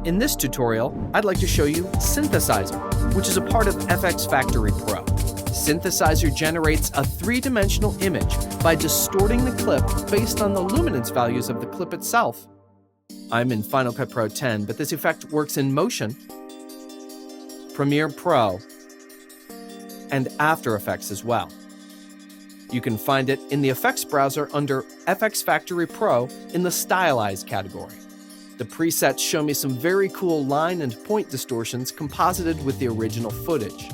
In this tutorial, I'd like to show you Synthesizer, which is a part of FxFactory Pro. Synthesizer generates a three-dimensional image by distorting the clip based on the luminance values of the clip itself. I'm in Final Cut Pro 10, but this effect works in Motion, Premiere Pro, and After Effects as well. You can find it in the Effects browser under FxFactory Pro in the Stylize category. The presets show me some very cool line and point distortions composited with the original footage.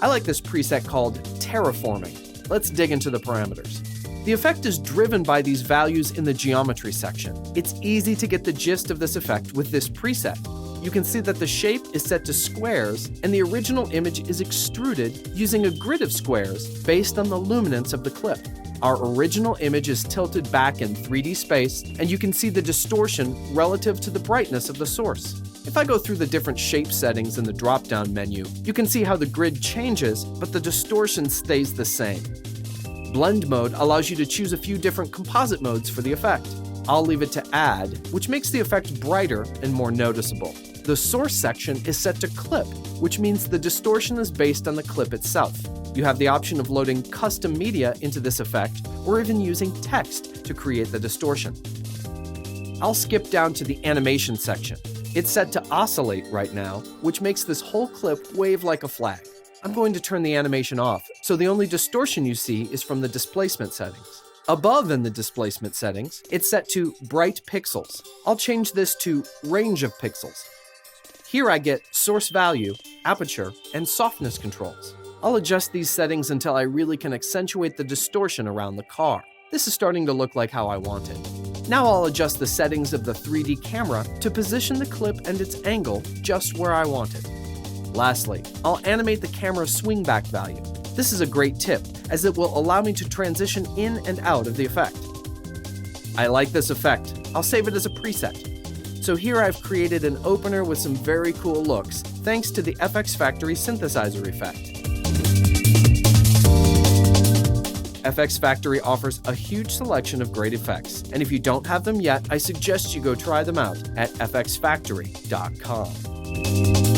I like this preset called Terraforming. Let's dig into the parameters. The effect is driven by these values in the geometry section. It's easy to get the gist of this effect with this preset. You can see that the shape is set to squares, and the original image is extruded using a grid of squares based on the luminance of the clip. Our original image is tilted back in 3D space, and you can see the distortion relative to the brightness of the source. If I go through the different shape settings in the drop-down menu, you can see how the grid changes, but the distortion stays the same. Blend mode allows you to choose a few different composite modes for the effect. I'll leave it to Add, which makes the effect brighter and more noticeable. The source section is set to Clip, which means the distortion is based on the clip itself. You have the option of loading custom media into this effect, or even using text to create the distortion. I'll skip down to the animation section. It's set to oscillate right now, which makes this whole clip wave like a flag. I'm going to turn the animation off, so the only distortion you see is from the displacement settings. Above in the displacement settings, it's set to bright pixels. I'll change this to range of pixels. Here I get source value, aperture, and softness controls. I'll adjust these settings until I really can accentuate the distortion around the car. This is starting to look like how I want it. Now I'll adjust the settings of the 3D camera to position the clip and its angle just where I want it. Lastly, I'll animate the camera's swing back value. This is a great tip, as it will allow me to transition in and out of the effect. I like this effect. I'll save it as a preset. So here I've created an opener with some very cool looks, thanks to the FxFactory Synthesizer effect. FxFactory offers a huge selection of great effects, and if you don't have them yet, I suggest you go try them out at fxfactory.com.